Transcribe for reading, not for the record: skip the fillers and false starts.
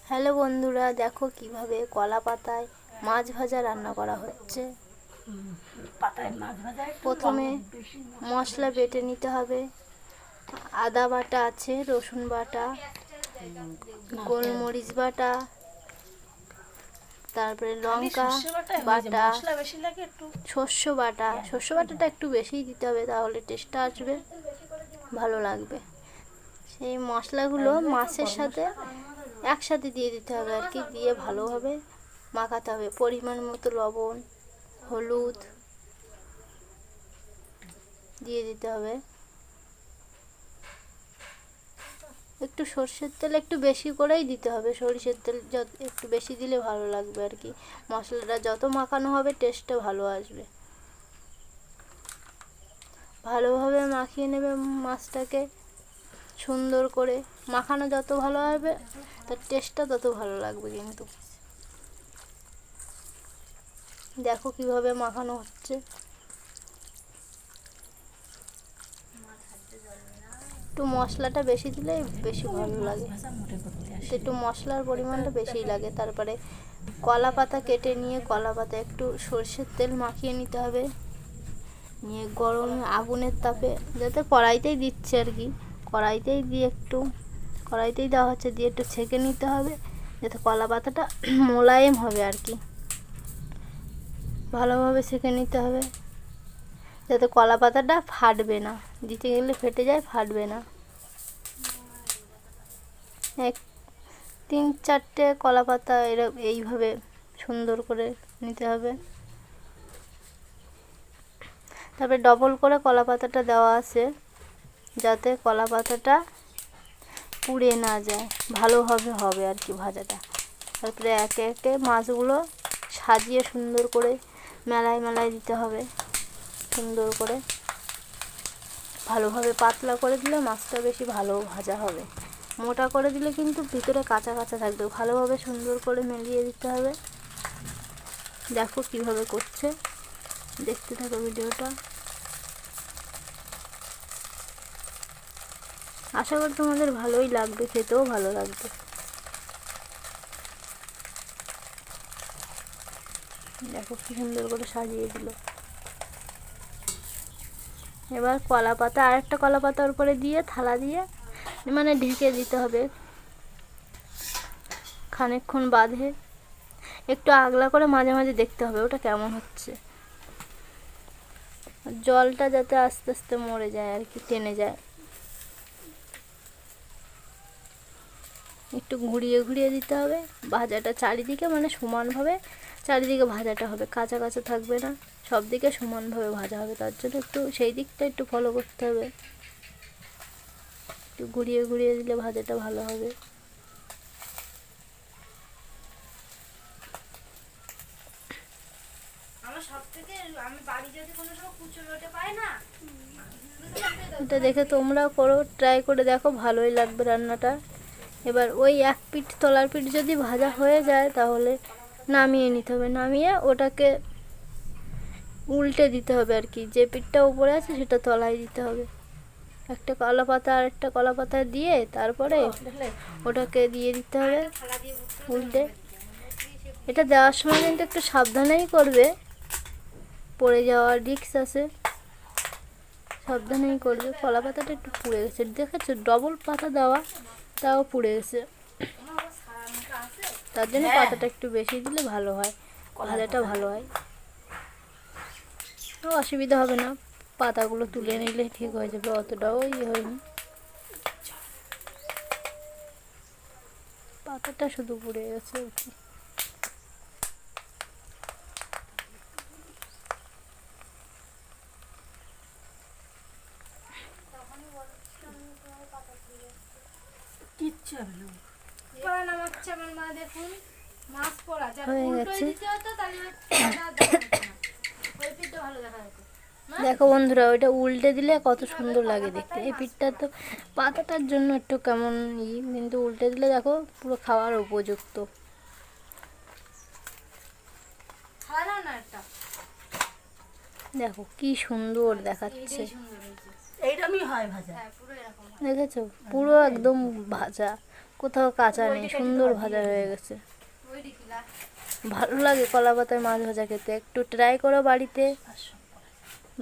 Hello বন্ধুরা, দেখো কিভাবে কলা পাতায় মাছ ভাজা রান্না করা হচ্ছে। প্রথমে মশলা বেটে নিতে হবে। আদা বাটা আছে, রসুন বাটা, গোলমরিচ বাটা, তারপরে লঙ্কা বাটা, শস্য বাটাটা একটু বেশিই দিতে হবে, তাহলে টেস্টটা আসবে, ভালো লাগবে। সেই মশলাগুলো মাছের সাথে একসাথে দিয়ে দিতে হবে আর কি, দিয়ে ভালোভাবে মাখাতে হবে। পরিমাণ মতো লবণ, হলুদ দিয়ে দিতে হবে। একটু সর্ষের তেল একটু বেশি করেই দিতে হবে, সরিষার তেল একটু বেশি দিলে ভালো লাগবে আর কি। মশলাটা যত মাখানো হবে টেস্টটা ভালো আসবে। ভালোভাবে মাখিয়ে নেবে মাছটাকে, সুন্দর করে মাখানো যত ভালো হবে তার টেস্টটা তত ভালো লাগবে। কিন্তু দেখো কিভাবে মাখানো হচ্ছে। একটু মশলাটা বেশি দিলে বেশি ভালো লাগে, একটু মশলার পরিমাণটা বেশিই লাগে। তারপরে কলা পাতা কেটে নিয়ে কলা পাতা একটু সর্ষের তেল মাখিয়ে নিতে হবে, নিয়ে গরম আগুনের তাপে, যাতে কড়াইতেই দিচ্ছে আর কি, কড়াইতেই দেওয়া হচ্ছে, দিয়ে একটু ছেঁকে নিতে হবে, যাতে কলা পাতাটা মোলায়েম হবে আর কি। ভালোভাবে ছেঁকে নিতে হবে, যাতে কলা পাতাটা ফাটবে না, দিতে গেলে ফেটে যায়, ফাটবে না। তিন চারটে কলা পাতা এইভাবে সুন্দর করে নিতে হবে। তারপরে ডবল করে কলা পাতাটা দেওয়া আছে, যাতে কলা পাতাটা পুড়ে না যায়, ভালোভাবে হবে আর কি ভাজাটা। তারপরে একে একে মাছগুলো সাজিয়ে সুন্দর করে মেলায় দিতে হবে, সুন্দর করে ভালোভাবে। পাতলা করে দিলে মাছটা বেশি ভালো ভাজা হবে, মোটা করে দিলে কিন্তু ভিতরে কাঁচা কাঁচা থাকবে। ভালোভাবে সুন্দর করে মিলিয়ে দিতে হবে। দেখো কিভাবে করছে, দেখতে থাকো ভিডিওটা। আশা করি তোমাদের ভালোই লাগবে, খেতেও ভালো লাগবে। দেখো কি সুন্দর করে সাজিয়ে দিল। এবার কলা পাতা, আরেকটা কলা পাতার উপরে দিয়ে থালা দিয়ে মানে ঢেকে দিতে হবে খানিকক্ষণ বাদে। একটু আগলা করে মাঝে মাঝে দেখতে হবে ওটা কেমন হচ্ছে, জলটা যাতে আস্তে আস্তে মরে যায় আর কি, টেনে যায়। একটু ঘুরিয়ে দিতে হবে ভাজাটা চারিদিকে, মানে সমানভাবে চারিদিকে ভাজাটা হবে, কাঁচা কাঁচা থাকবে না, সব দিকে সমানভাবে ভাজা হবে। তার জন্য একটু সেই দিকটা একটু ফলো করতে হবে, একটু ঘুরিয়ে দিলে ভাজাটা ভালো হবে। এটা দেখে তোমরাও করো, ট্রাই করে দেখো, ভালোই লাগবে রান্নাটা। এবার ওই এক পিঠ তলার পিঠ যদি ভাজা হয়ে যায় তাহলে নামিয়ে নিতে হবে, নামিয়ে ওটাকে উল্টে দিতে হবে আর কি। যে পিঠটা উপরে আছে সেটা তলায় দিতে হবে। একটা কলা পাতা আর একটা কলা পাতা দিয়ে তারপরে ওটাকে দিয়ে দিতে হবে উল্টে। এটা দেওয়ার সময় কিন্তু একটু সাবধানেই করবে, পড়ে যাওয়ার রিস্ক আছে, সাবধানেই করবে। কলা পাতাটা একটু পুড়ে গেছে, দেখেছো, ডবল পাতা দেওয়া তাও পুড়ে গেছে। তার জন্য পাতাটা একটু বেশি দিলে ভালো হয়, ভাজাটা ভালো হয়। অসুবিধা হবে না, পাতাগুলো তুলে নিলে ঠিক হয়ে যাবে, অতটাও হয়নি। পাতাটা শুধু পুড়ে গেছে। হয়ে গেছে। দেখো বন্ধুরা, ওইটা উল্টে দিলে কত সুন্দর লাগে দেখতে। এই পিঠটা তো পাতাটার জন্য একটু কেমন কিন্তু উল্টে দিলে দেখো পুরো খাওয়ার উপযুক্ত। দেখো কি সুন্দর দেখাচ্ছে, দেখেছো পুরো একদম ভাজা, কোথাও কাঁচা নেই, সুন্দর ভাজা হয়ে গেছে। ভালো লাগে কলা পাতায় মাছ ভাজা খেতে, একটু ট্রাই করো বাড়িতে।